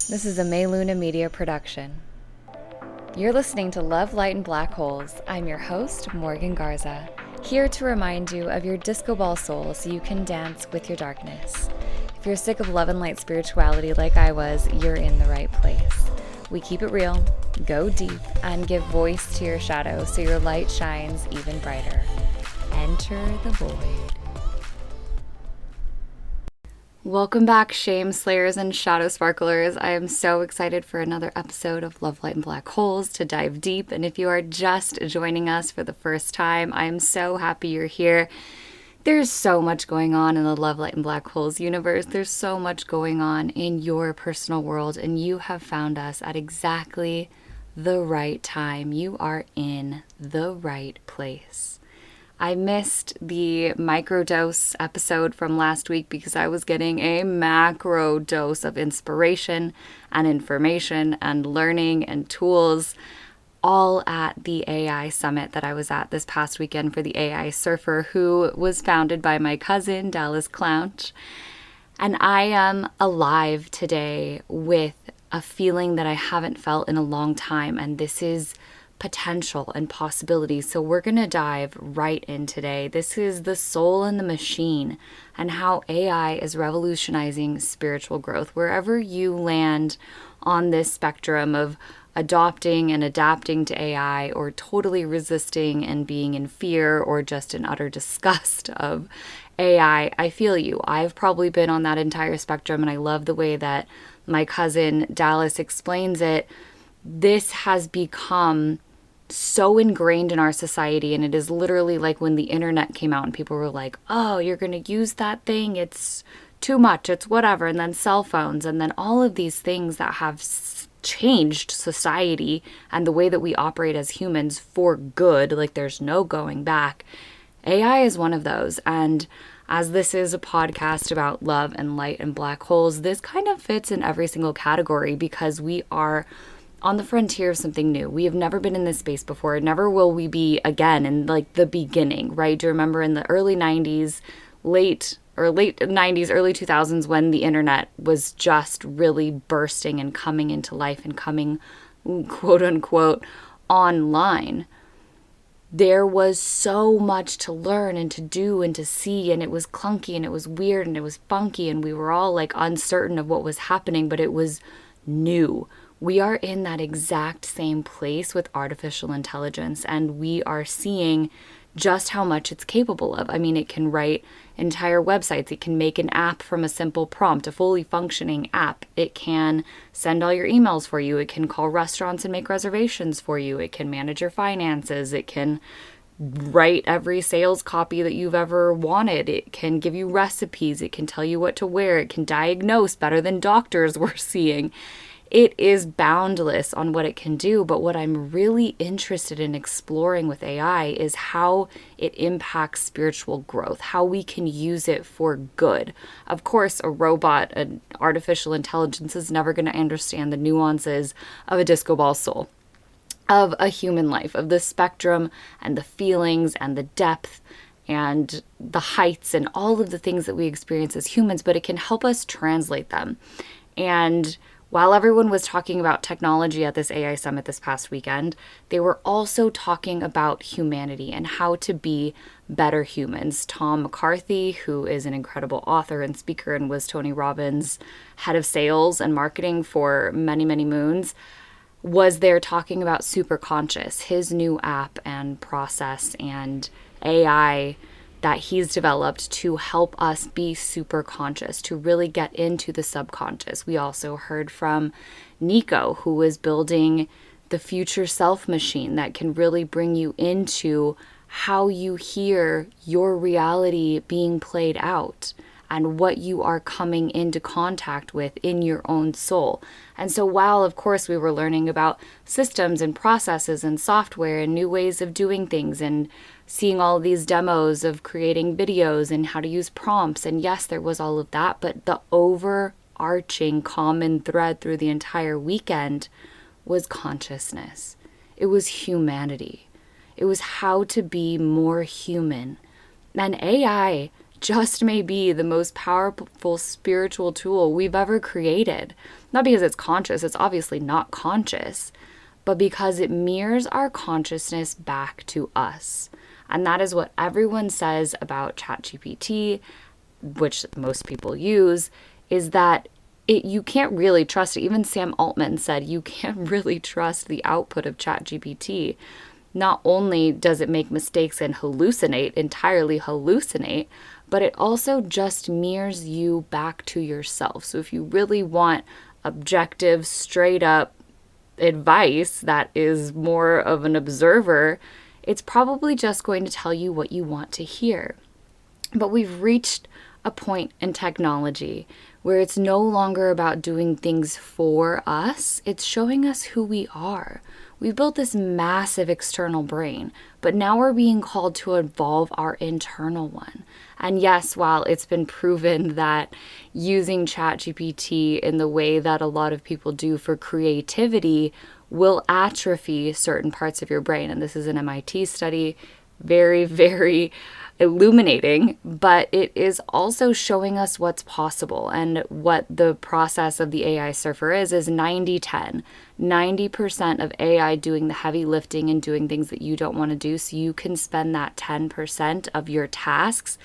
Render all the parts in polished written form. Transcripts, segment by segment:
This is a May Luna Media production. You're listening to Love, Light, and Black Holes. I'm your host, Morgan Garza, here to remind you of your disco ball soul so you can dance with your darkness. If you're sick of love and light spirituality like I was, you're in the right place. We keep it real, go deep, and give voice to your shadow so your light shines even brighter. Enter the void. Welcome back, shame slayers and shadow sparklers. I am so excited for another episode of Love, Light, and Black Holes to dive deep. And if you are just joining us for the first time, I am so happy you're here. There's so much going on in the Love, Light, and Black Holes universe. There's so much going on in your personal world, and you have found us at exactly the right time. You are in the right place. I missed the microdose episode from last week because I was getting a macro dose of inspiration and information and learning and tools, all at the AI summit that I was at this past weekend for the AI Surfer, who was founded by my cousin, Dallas Clouch. And I am alive today with a feeling that I haven't felt in a long time, and this is potential and possibility. So we're going to dive right in today. This is the soul and the machine and how AI is revolutionizing spiritual growth. Wherever you land on this spectrum of adopting and adapting to AI, or totally resisting and being in fear or just in utter disgust of AI, I feel you. I've probably been on that entire spectrum, and I love the way that my cousin Dallas explains it. This has become so ingrained in our society, and it is literally like when the internet came out and people were like, oh, you're going to use that thing, it's too much, it's whatever, and then cell phones, and then all of these things that have changed society and the way that we operate as humans for good, like there's no going back. AI is one of those, and as this is a podcast about love and light and black holes, this kind of fits in every single category because we are on the frontier of something new. We have never been in this space before. Never will we be again in like the beginning, right? Do you remember in the early 90s, late 90s, early 2000s, when the internet was just really bursting and coming into life and coming, quote unquote, online? There was so much to learn and to do and to see, and it was clunky and it was weird and it was funky, and we were all like uncertain of what was happening, but it was new. We are in that exact same place with artificial intelligence, and we are seeing just how much it's capable of. I mean, it can write entire websites. It can make an app from a simple prompt, a fully functioning app. It can send all your emails for you. It can call restaurants and make reservations for you. It can manage your finances. It can write every sales copy that you've ever wanted. It can give you recipes. It can tell you what to wear. It can diagnose better than doctors were seeing. It is boundless on what it can do, but what I'm really interested in exploring with AI is how it impacts spiritual growth, how we can use it for good. Of course, a robot, an artificial intelligence is never going to understand the nuances of a disco ball soul, of a human life, of the spectrum and the feelings and the depth and the heights and all of the things that we experience as humans, but it can help us translate them. And while everyone was talking about technology at this AI summit this past weekend, they were also talking about humanity and how to be better humans. Tom McCarthy, who is an incredible author and speaker and was Tony Robbins' head of sales and marketing for many, many moons, was there talking about Superconscious, his new app and process and AI that he's developed to help us be super conscious, to really get into the subconscious. We also heard from Nico, who is building the future self machine that can really bring you into how you hear your reality being played out and what you are coming into contact with in your own soul. And so while, of course, we were learning about systems and processes and software and new ways of doing things and seeing all these demos of creating videos and how to use prompts, and yes, there was all of that, but the overarching common thread through the entire weekend was consciousness. It was humanity. It was how to be more human. And AI just may be the most powerful spiritual tool we've ever created. Not because it's conscious, it's obviously not conscious, but because it mirrors our consciousness back to us. And that is what everyone says about ChatGPT, which most people use, is that you can't really trust it. Even Sam Altman said you can't really trust the output of ChatGPT. Not only does it make mistakes and entirely hallucinate, but it also just mirrors you back to yourself. So if you really want objective, straight up advice that is more of an observer, it's probably just going to tell you what you want to hear. But we've reached a point in technology where it's no longer about doing things for us, it's showing us who we are. We've built this massive external brain, but now we're being called to evolve our internal one. And yes, while it's been proven that using ChatGPT in the way that a lot of people do for creativity will atrophy certain parts of your brain, and this is an MIT study, very, very illuminating, but it is also showing us what's possible. And what the process of the AI surfer is 90-10. 90% of AI doing the heavy lifting and doing things that you don't want to do, so you can spend that 10% of your tasks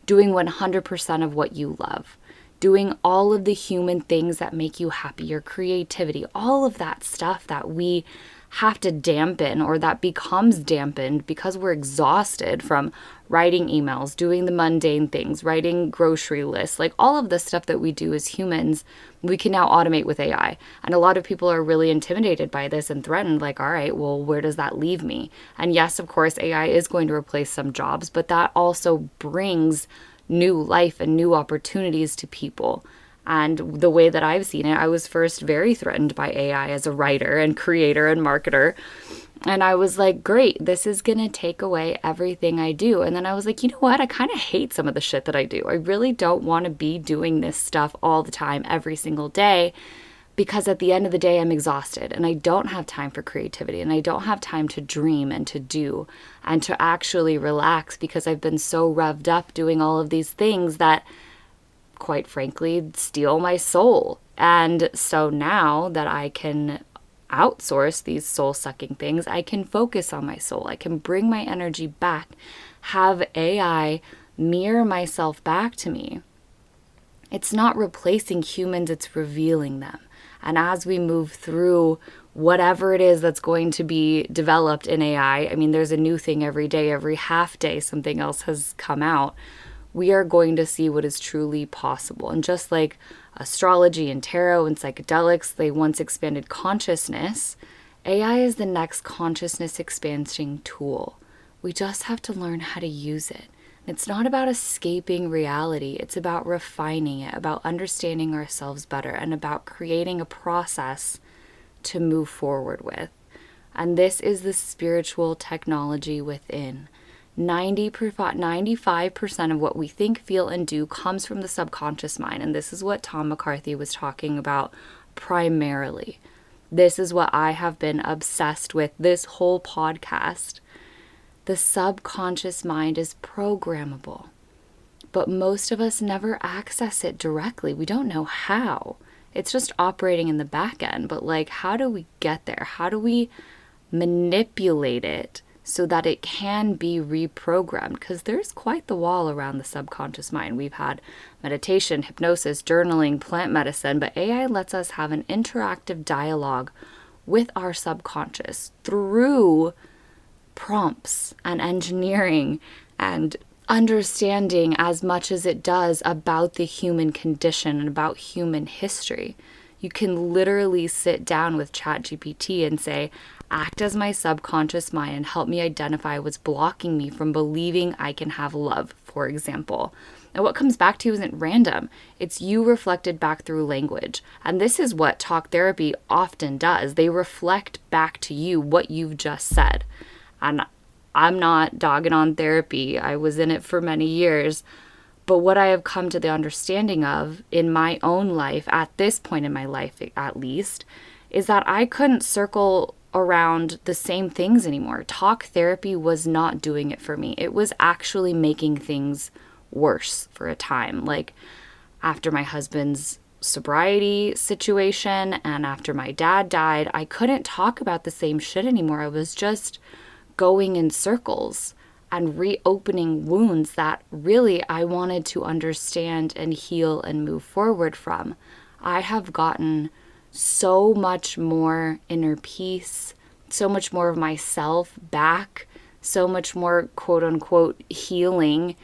doing 100% of what you love. Doing all of the human things that make you happy, your creativity, all of that stuff that we have to dampen, or that becomes dampened because we're exhausted from writing emails, doing the mundane things, writing grocery lists, like all of the stuff that we do as humans, we can now automate with AI. And a lot of people are really intimidated by this and threatened, like, all right, well, where does that leave me? And yes, of course, AI is going to replace some jobs, but that also brings new life and new opportunities to people. And the way that I've seen it, I was first very threatened by AI as a writer and creator and marketer. And I was like, great, this is going to take away everything I do. And then I was like, you know what? I kind of hate some of the shit that I do. I really don't want to be doing this stuff all the time, every single day, because at the end of the day, I'm exhausted and I don't have time for creativity and I don't have time to dream and to do and to actually relax, because I've been so revved up doing all of these things that, quite frankly, steal my soul. And so now that I can outsource these soul-sucking things, I can focus on my soul. I can bring my energy back, have AI mirror myself back to me. It's not replacing humans, it's revealing them. And as we move through whatever it is that's going to be developed in AI, I mean, there's a new thing every day, every half day, something else has come out. We are going to see what is truly possible. And just like astrology and tarot and psychedelics, they once expanded consciousness, AI is the next consciousness expansion tool. We just have to learn how to use it. It's not about escaping reality. It's about refining it, about understanding ourselves better, and about creating a process to move forward with. And this is the spiritual technology within. 95% of what we think, feel, and do comes from the subconscious mind. And this is what Tom McCarthy was talking about primarily. This is what I have been obsessed with this whole podcast. The subconscious mind is programmable, but most of us never access it directly. We don't know how. It's just operating in the back end, but like, how do we get there? How do we manipulate it so that it can be reprogrammed? Because there's quite the wall around the subconscious mind. We've had meditation, hypnosis, journaling, plant medicine, but AI lets us have an interactive dialogue with our subconscious through prompts and engineering and understanding as much as it does about the human condition and about human history. You can literally sit down with ChatGPT and say, act as my subconscious mind and help me identify what's blocking me from believing I can have love, for example. And what comes back to you isn't random. It's you reflected back through language. And this is what talk therapy often does. They reflect back to you what you've just said. And I'm not dogging on therapy. I was in it for many years. But what I have come to the understanding of in my own life, at this point in my life at least, is that I couldn't circle around the same things anymore. Talk therapy was not doing it for me. It was actually making things worse for a time. Like after my husband's sobriety situation and after my dad died, I couldn't talk about the same shit anymore. I was just going in circles and reopening wounds that really I wanted to understand and heal and move forward from. I have gotten so much more inner peace, so much more of myself back, so much more quote unquote healing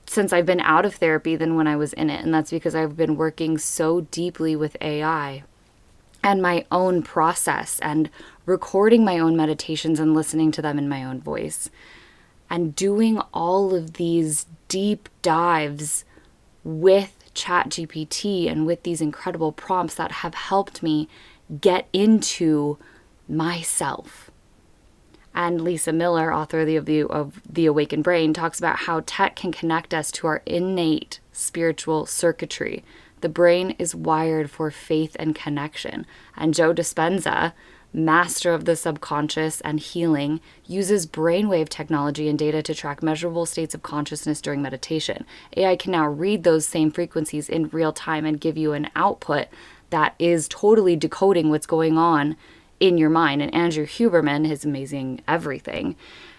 since I've been out of therapy than when I was in it. And that's because I've been working so deeply with AI and my own process and recording my own meditations and listening to them in my own voice and doing all of these deep dives with ChatGPT and with these incredible prompts that have helped me get into myself. And Lisa Miller, author of The Awakened Brain, talks about how tech can connect us to our innate spiritual circuitry. The brain is wired for faith and connection. And Joe Dispenza, master of the subconscious and healing, uses brainwave technology and data to track measurable states of consciousness during meditation. AI can now read those same frequencies in real time and give you an output that is totally decoding what's going on in your mind. And Andrew Huberman, his amazing everything,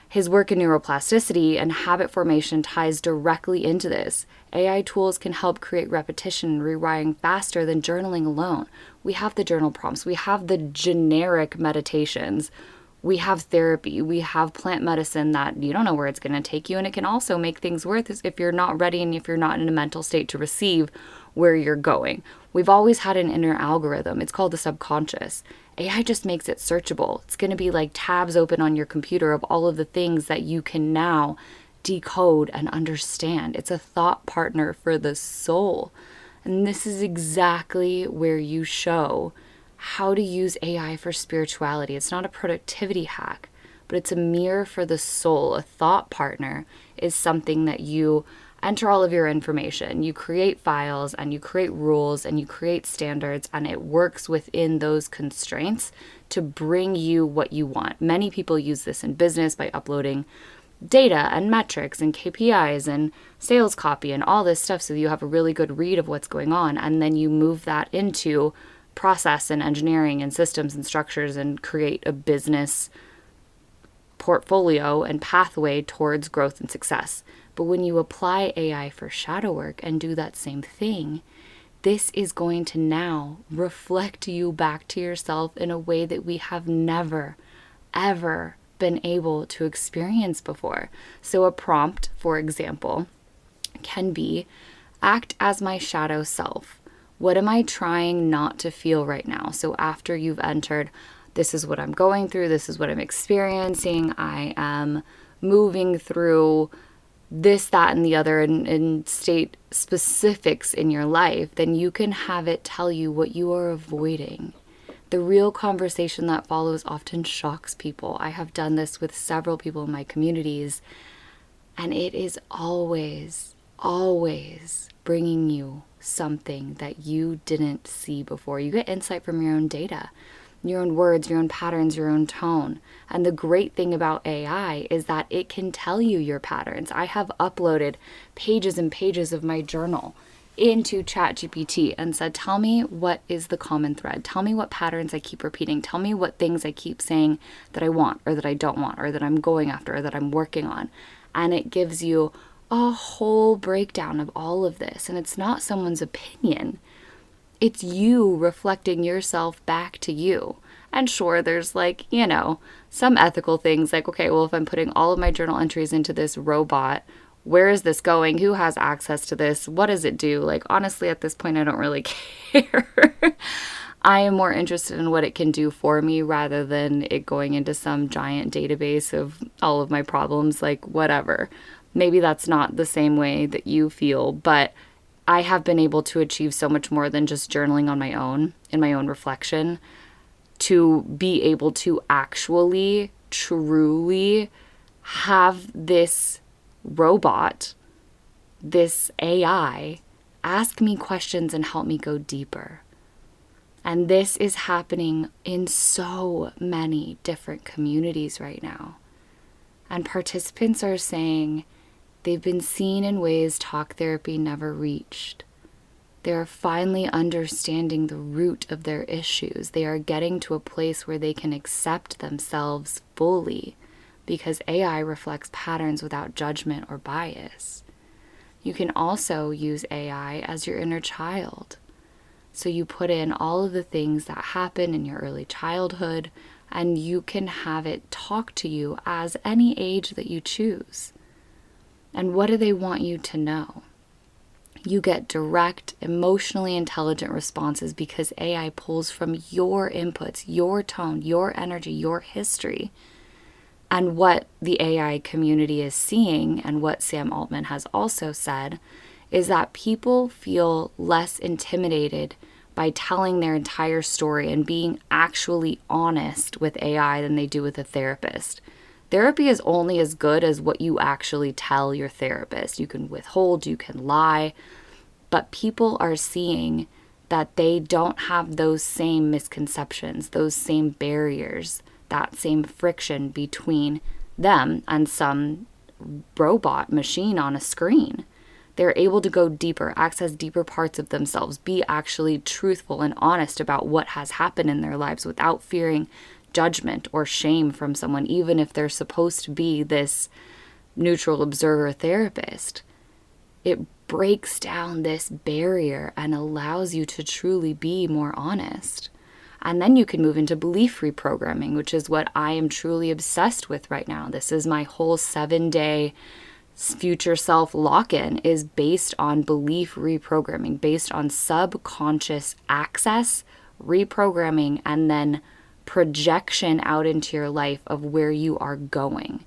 his work in neuroplasticity and habit formation ties directly into this. AI tools can help create repetition and rewiring faster than journaling alone. We have the journal prompts, we have the generic meditations, we have therapy, we have plant medicine that you don't know where it's going to take you, and it can also make things worse if you're not ready and if you're not in a mental state to receive where you're going. We've always had an inner algorithm. It's called the subconscious. AI just makes it searchable. It's going to be like tabs open on your computer of all of the things that you can now decode and understand. It's a thought partner for the soul. And this is exactly where you show how to use AI for spirituality. It's not a productivity hack, but it's a mirror for the soul. A thought partner is something that you enter all of your information. You create files and you create rules and you create standards, and it works within those constraints to bring you what you want. Many people use this in business by uploading data and metrics and KPIs and sales copy and all this stuff so you have a really good read of what's going on, and then you move that into process and engineering and systems and structures and create a business portfolio and pathway towards growth and success. But when you apply AI for shadow work and do that same thing, this is going to now reflect you back to yourself in a way that we have never, ever been able to experience before. So a prompt, for example, can be, act as my shadow self. What am I trying not to feel right now? So after you've entered, this is what I'm going through, this is what I'm experiencing, I am moving through this, that, and the other, and state specifics in your life, then you can have it tell you what you are avoiding. The real conversation that follows often shocks people. I have done this with several people in my communities, and it is always, always bringing you something that you didn't see before. You get insight from your own data, your own words, your own patterns, your own tone. And the great thing about AI is that it can tell you your patterns. I have uploaded pages and pages of my journal into ChatGPT and said, tell me what is the common thread. Tell me what patterns I keep repeating. Tell me what things I keep saying that I want or that I don't want or that I'm going after or that I'm working on. And it gives you a whole breakdown of all of this. And it's not someone's opinion. It's you reflecting yourself back to you. And sure, there's some ethical things like, okay, well, if I'm putting all of my journal entries into this robot, where is this going? Who has access to this? What does it do? Honestly, at this point, I don't really care. I am more interested in what it can do for me rather than it going into some giant database of all of my problems, whatever. Maybe that's not the same way that you feel, but I have been able to achieve so much more than just journaling on my own, in my own reflection, to be able to actually, truly have this robot, this AI, ask me questions and help me go deeper. And this is happening in so many different communities right now. And participants are saying They've been seen in ways talk therapy never reached. They are finally understanding the root of their issues. They are getting to a place where they can accept themselves fully because AI reflects patterns without judgment or bias. You can also use AI as your inner child. So you put in all of the things that happen in your early childhood, and you can have it talk to you as any age that you choose. And what do they want you to know? You get direct, emotionally intelligent responses because AI pulls from your inputs, your tone, your energy, your history. And what the AI community is seeing, and what Sam Altman has also said, is that people feel less intimidated by telling their entire story and being actually honest with AI than they do with a therapist. Therapy is only as good as what you actually tell your therapist. You can withhold, you can lie, but people are seeing that they don't have those same misconceptions, those same barriers, that same friction between them and some robot machine on a screen. They're able to go deeper, access deeper parts of themselves, be actually truthful and honest about what has happened in their lives without fearing judgment or shame from someone, even if they're supposed to be this neutral observer therapist. It breaks down this barrier and allows you to truly be more honest. And then you can move into belief reprogramming, which is what I am truly obsessed with right now. This is my whole 7-day future self lock-in, is based on belief reprogramming, based on subconscious access, reprogramming, and then projection out into your life of where you are going.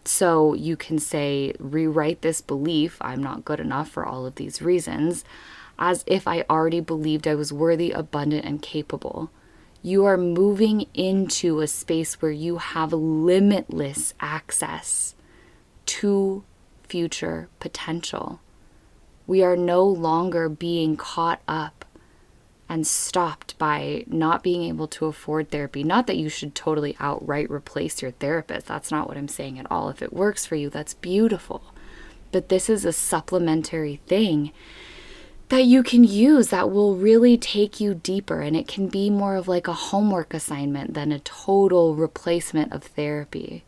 So you can say, rewrite this belief, I'm not good enough for all of these reasons, as if I already believed I was worthy, abundant, and capable. You are moving into a space where you have limitless access to future potential. We are no longer being caught up and stopped by not being able to afford therapy. Not that you should totally outright replace your therapist. That's not what I'm saying at all. If it works for you, that's beautiful. But this is a supplementary thing that you can use that will really take you deeper. And it can be more of like a homework assignment than a total replacement of therapy.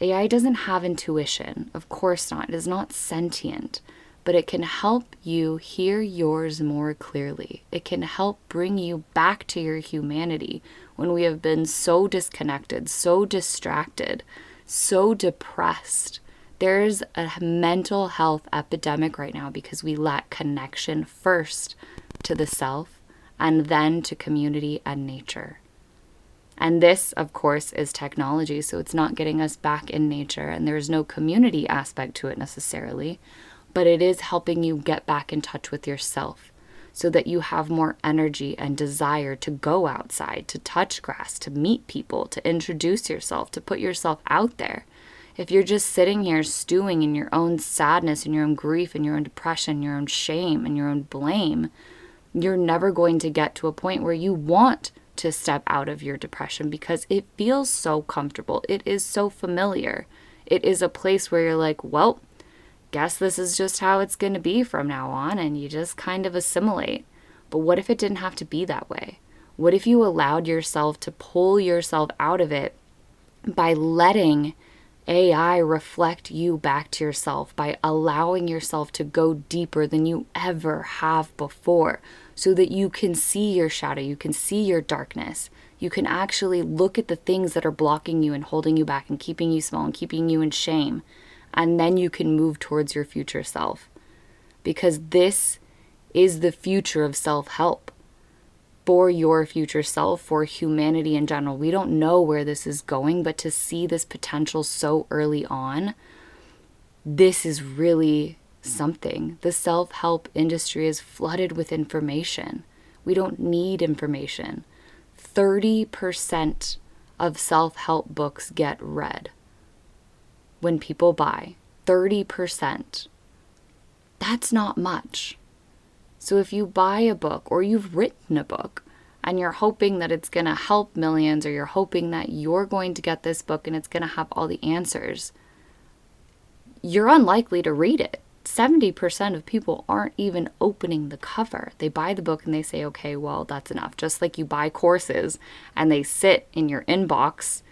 AI doesn't have intuition. Of course not. It is not sentient. But it can help you hear yours more clearly. It can help bring you back to your humanity when we have been so disconnected, so distracted, so depressed. There's a mental health epidemic right now because we lack connection first to the self and then to community and nature. And this, of course, is technology, so it's not getting us back in nature, and there's no community aspect to it necessarily. But it is helping you get back in touch with yourself so that you have more energy and desire to go outside, to touch grass, to meet people, to introduce yourself, to put yourself out there. If you're just sitting here stewing in your own sadness and your own grief and your own depression, your own shame and your own blame, you're never going to get to a point where you want to step out of your depression because it feels so comfortable. It is so familiar. It is a place where you're like, well, guess this is just how it's going to be from now on, and you just kind of assimilate. But what if it didn't have to be that way? What if you allowed yourself to pull yourself out of it by letting AI reflect you back to yourself, by allowing yourself to go deeper than you ever have before, so that you can see your shadow, you can see your darkness, you can actually look at the things that are blocking you and holding you back and keeping you small and keeping you in shame. And then you can move towards your future self. Because this is the future of self-help. For your future self, for humanity in general. We don't know where this is going, but to see this potential so early on, this is really something. The self-help industry is flooded with information. We don't need information. 30% of self-help books get read. When people buy 30%, that's not much. So if you buy a book or you've written a book and you're hoping that it's going to help millions, or you're hoping that you're going to get this book and it's going to have all the answers, you're unlikely to read it. 70% of people aren't even opening the cover. They buy the book and they say, okay, well, that's enough. Just like you buy courses and they sit in your inbox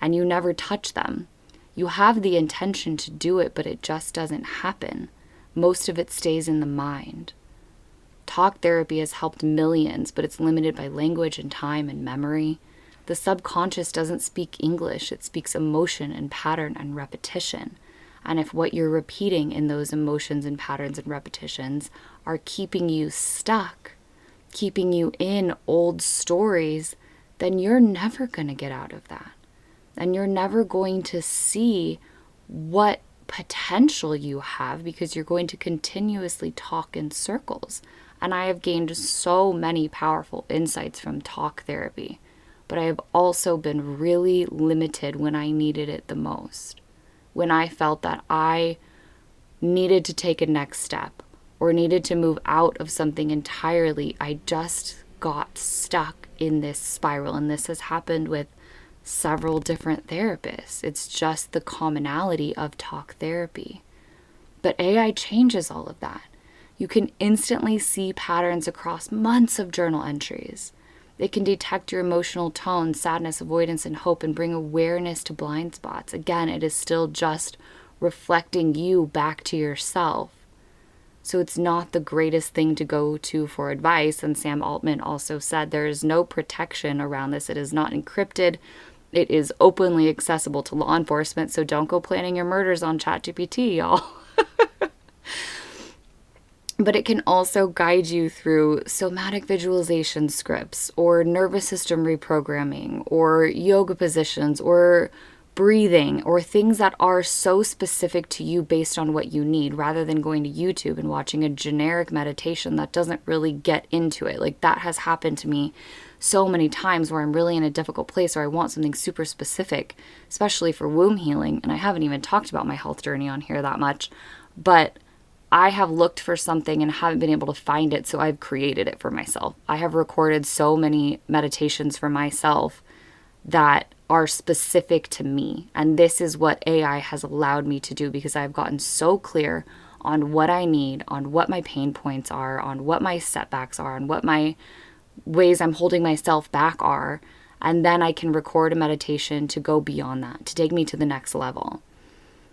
and you never touch them. You have the intention to do it, but it just doesn't happen. Most of it stays in the mind. Talk therapy has helped millions, but it's limited by language and time and memory. The subconscious doesn't speak English. It speaks emotion and pattern and repetition. And if what you're repeating in those emotions and patterns and repetitions are keeping you stuck, keeping you in old stories, then you're never going to get out of that. And you're never going to see what potential you have because you're going to continuously talk in circles. And I have gained so many powerful insights from talk therapy, but I have also been really limited when I needed it the most. When I felt that I needed to take a next step or needed to move out of something entirely, I just got stuck in this spiral. And this has happened with several different therapists. It's just the commonality of talk therapy. But AI changes all of that. You can instantly see patterns across months of journal entries. It can detect your emotional tone, sadness, avoidance, and hope, and bring awareness to blind spots. Again, it is still just reflecting you back to yourself. So it's not the greatest thing to go to for advice. And Sam Altman also said there is no protection around this. It is not encrypted. It is openly accessible to law enforcement. So don't go planning your murders on ChatGPT, y'all. But it can also guide you through somatic visualization scripts or nervous system reprogramming or yoga positions or breathing or things that are so specific to you based on what you need, rather than going to YouTube and watching a generic meditation that doesn't really get into it. Like, that has happened to me so many times where I'm really in a difficult place or I want something super specific, especially for womb healing. And I haven't even talked about my health journey on here that much, but I have looked for something and haven't been able to find it, so I've created it for myself. I have recorded so many meditations for myself that are specific to me. And this is what AI has allowed me to do, because I've gotten so clear on what I need, on what my pain points are, on what my setbacks are, on what my ways I'm holding myself back are. And then I can record a meditation to go beyond that, to take me to the next level.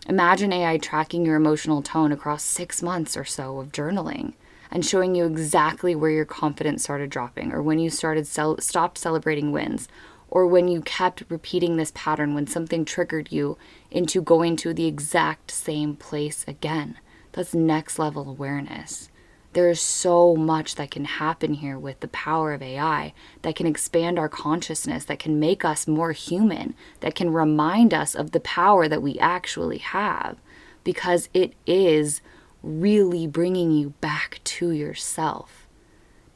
Imagine AI tracking your emotional tone across 6 months or so of journaling and showing you exactly where your confidence started dropping, or when you stopped celebrating wins, or when you kept repeating this pattern when something triggered you into going to the exact same place again. That's next level awareness. There is so much that can happen here with the power of AI that can expand our consciousness, that can make us more human, that can remind us of the power that we actually have, because it is really bringing you back to yourself.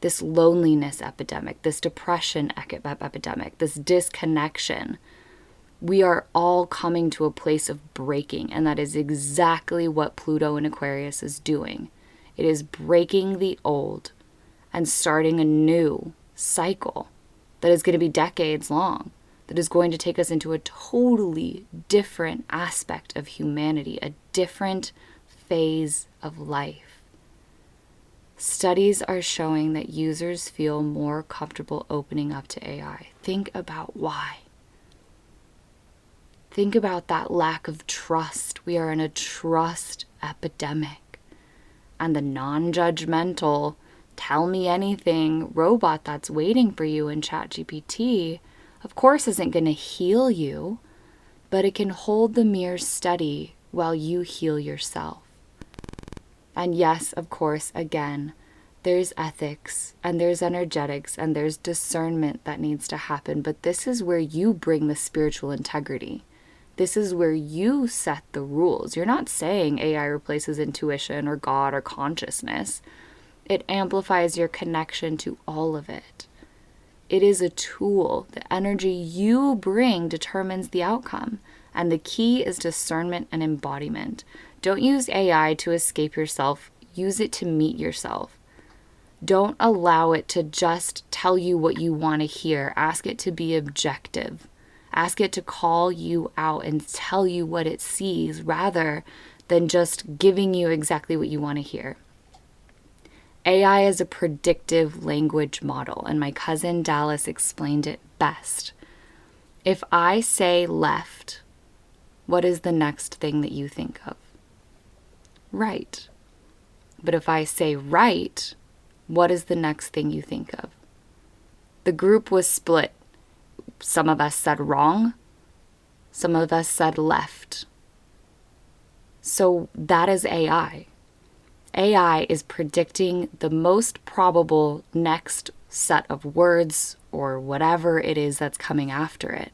This loneliness epidemic, this depression epidemic, this disconnection, we are all coming to a place of breaking, and that is exactly what Pluto in Aquarius is doing. It is breaking the old and starting a new cycle that is going to be decades long, that is going to take us into a totally different aspect of humanity, a different phase of life. Studies are showing that users feel more comfortable opening up to AI. Think about why. Think about that lack of trust. We are in a trust epidemic. And the non-judgmental, tell me anything robot that's waiting for you in ChatGPT, of course, isn't going to heal you, but it can hold the mirror steady while you heal yourself. And yes, of course, again, there's ethics and there's energetics and there's discernment that needs to happen, but this is where you bring the spiritual integrity. This is where you set the rules. You're not saying AI replaces intuition or God or consciousness. It amplifies your connection to all of it. It is a tool. The energy you bring determines the outcome. And the key is discernment and embodiment. Don't use AI to escape yourself. Use it to meet yourself. Don't allow it to just tell you what you want to hear. Ask it to be objective. Ask it to call you out and tell you what it sees, rather than just giving you exactly what you want to hear. AI is a predictive language model, and my cousin Dallas explained it best. If I say left, what is the next thing that you think of? Right. But if I say right, what is the next thing you think of? The group was split. Some of us said wrong. Some of us said left. So that is AI. AI is predicting the most probable next set of words or whatever it is that's coming after it.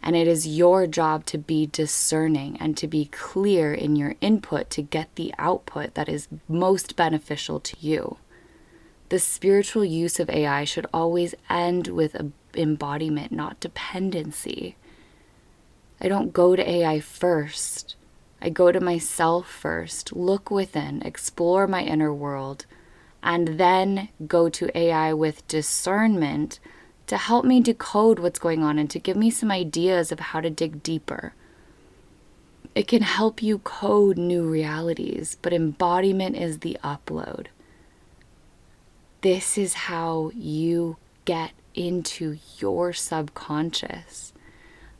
And it is your job to be discerning and to be clear in your input to get the output that is most beneficial to you. The spiritual use of AI should always end with embodiment, not dependency. I don't go to AI first. I go to myself first, look within, explore my inner world, and then go to AI with discernment to help me decode what's going on and to give me some ideas of how to dig deeper. It can help you code new realities, but embodiment is the upload. This is how you get into your subconscious.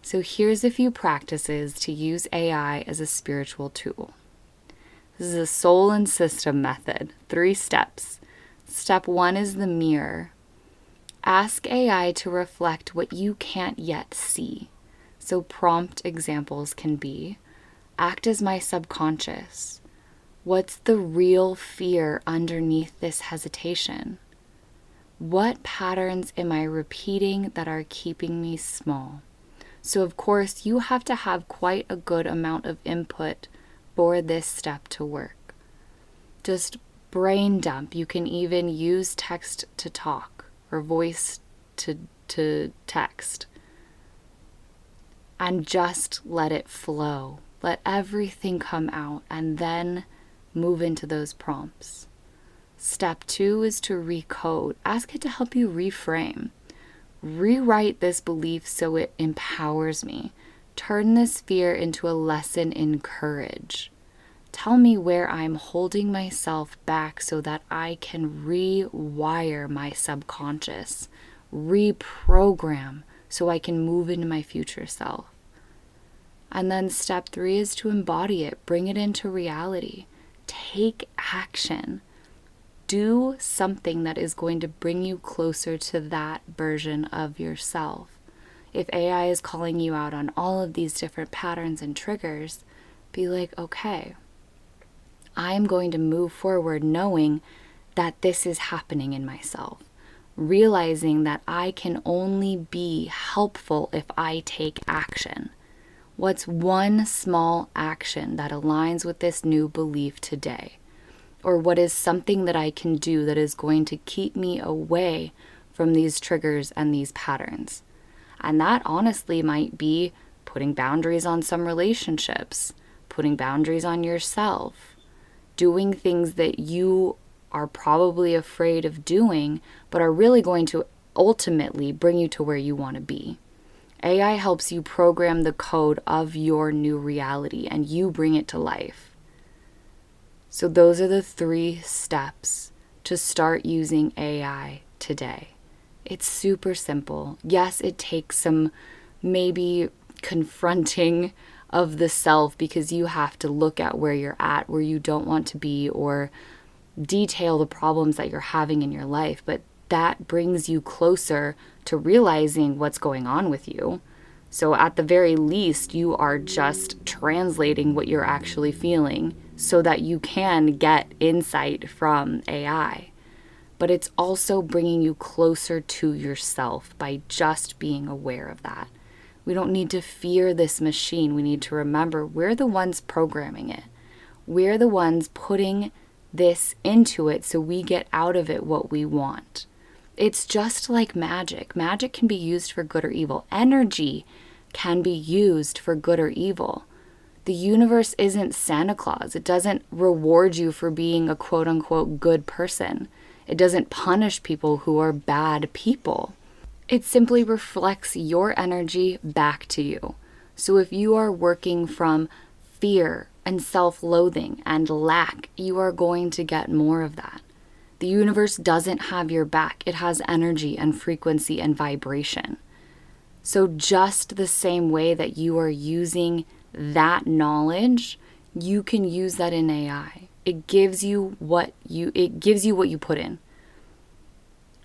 So here's a few practices to use AI as a spiritual tool. This is a soul and system method, 3 steps. Step 1 is the mirror. Ask AI to reflect what you can't yet see. So prompt examples can be, act as my subconscious. What's the real fear underneath this hesitation? What patterns am I repeating that are keeping me small? So of course, you have to have quite a good amount of input for this step to work. Just brain dump. You can even use text to talk or voice to text. And just let it flow. Let everything come out and then move into those prompts. Step 2 is to recode. Ask it to help you reframe. Rewrite this belief so it empowers me. Turn this fear into a lesson in courage. Tell me where I'm holding myself back so that I can rewire my subconscious, reprogram so I can move into my future self. And then step 3 is to embody it, bring it into reality. Take action. Do something that is going to bring you closer to that version of yourself. If AI is calling you out on all of these different patterns and triggers, be like, okay, I'm going to move forward knowing that this is happening in myself, realizing that I can only be helpful if I take action. What's one small action that aligns with this new belief today? Or what is something that I can do that is going to keep me away from these triggers and these patterns? And that honestly might be putting boundaries on some relationships, putting boundaries on yourself, doing things that you are probably afraid of doing, but are really going to ultimately bring you to where you want to be. AI helps you program the code of your new reality and you bring it to life. So those are the 3 steps to start using AI today. It's super simple. Yes, it takes some maybe confronting of the self because you have to look at where you're at, where you don't want to be, or detail the problems that you're having in your life. But that brings you closer to realizing what's going on with you. So at the very least, you are just translating what you're actually feeling so that you can get insight from AI. But it's also bringing you closer to yourself by just being aware of that. We don't need to fear this machine. We need to remember we're the ones programming it. We're the ones putting this into it so we get out of it what we want. It's just like magic. Magic can be used for good or evil. Energy can be used for good or evil. The universe isn't Santa Claus. It doesn't reward you for being a quote unquote good person. It doesn't punish people who are bad people. It simply reflects your energy back to you. So if you are working from fear, and self-loathing and lack, you are going to get more of that. The universe doesn't have your back. It has energy and frequency and vibration. So just the same way that you are using that knowledge, you can use that in AI. It gives you what you put in.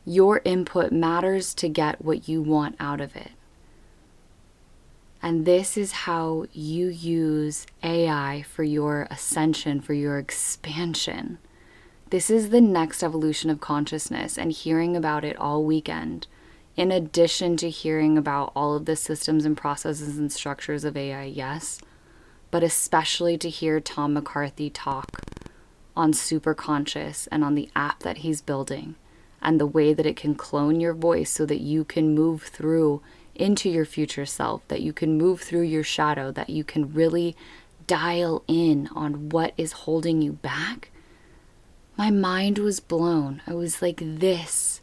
Your input matters to get what you want out of it. And this is how you use AI for your ascension, for your expansion. This is the next evolution of consciousness, and hearing about it all weekend, in addition to hearing about all of the systems and processes and structures of AI, yes, but especially to hear Tom McCarthy talk on Superconscious and on the app that he's building, and the way that it can clone your voice so that you can move through into your future self, that you can move through your shadow, that you can really dial in on what is holding you back. My mind was blown. I was like, this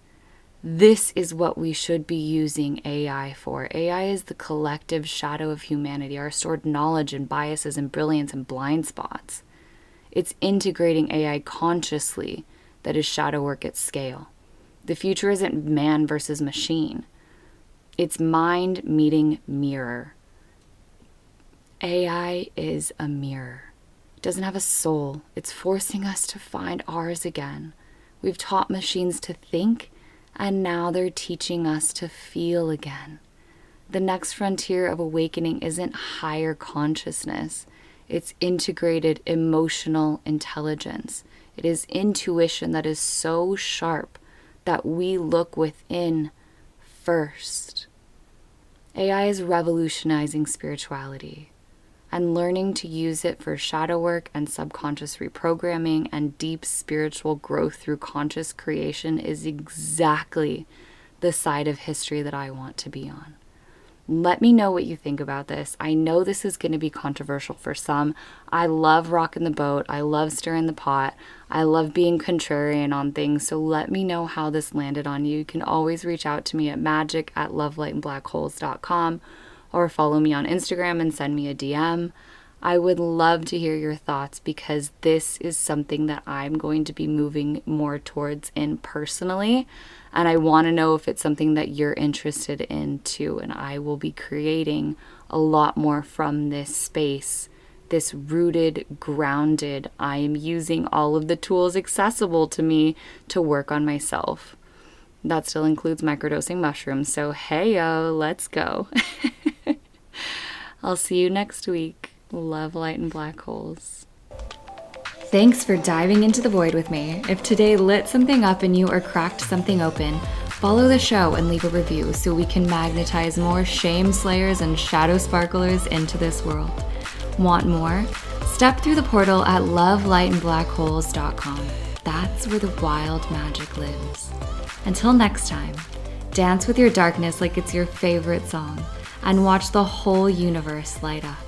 is what we should be using AI for. AI is the collective shadow of humanity, our stored knowledge and biases and brilliance and blind spots. It's integrating AI consciously that is shadow work at scale. The future isn't man versus machine. It's mind meeting mirror. AI is a mirror. It doesn't have a soul. It's forcing us to find ours again. We've taught machines to think, and now they're teaching us to feel again. The next frontier of awakening isn't higher consciousness. It's integrated emotional intelligence. It is intuition that is so sharp that we look within first. AI is revolutionizing spirituality, and learning to use it for shadow work and subconscious reprogramming and deep spiritual growth through conscious creation is exactly the side of history that I want to be on. Let me know what you think about this. I know this is going to be controversial for some. I love rocking the boat. I love stirring the pot. I love being contrarian on things. So let me know how this landed on you. You can always reach out to me at magic@lovelightandblackholes.com or follow me on Instagram and send me a DM. I would love to hear your thoughts, because this is something that I'm going to be moving more towards in personally. And I want to know if it's something that you're interested in too. And I will be creating a lot more from this space, this rooted, grounded, I am using all of the tools accessible to me to work on myself. That still includes microdosing mushrooms. So hey yo, let's go. I'll see you next week. Love, light, and black holes. Thanks for diving into the void with me. If today lit something up in you or cracked something open, follow the show and leave a review so we can magnetize more shame slayers and shadow sparklers into this world. Want more? Step through the portal at lovelightandblackholes.com. That's where the wild magic lives. Until next time, dance with your darkness like it's your favorite song, and watch the whole universe light up.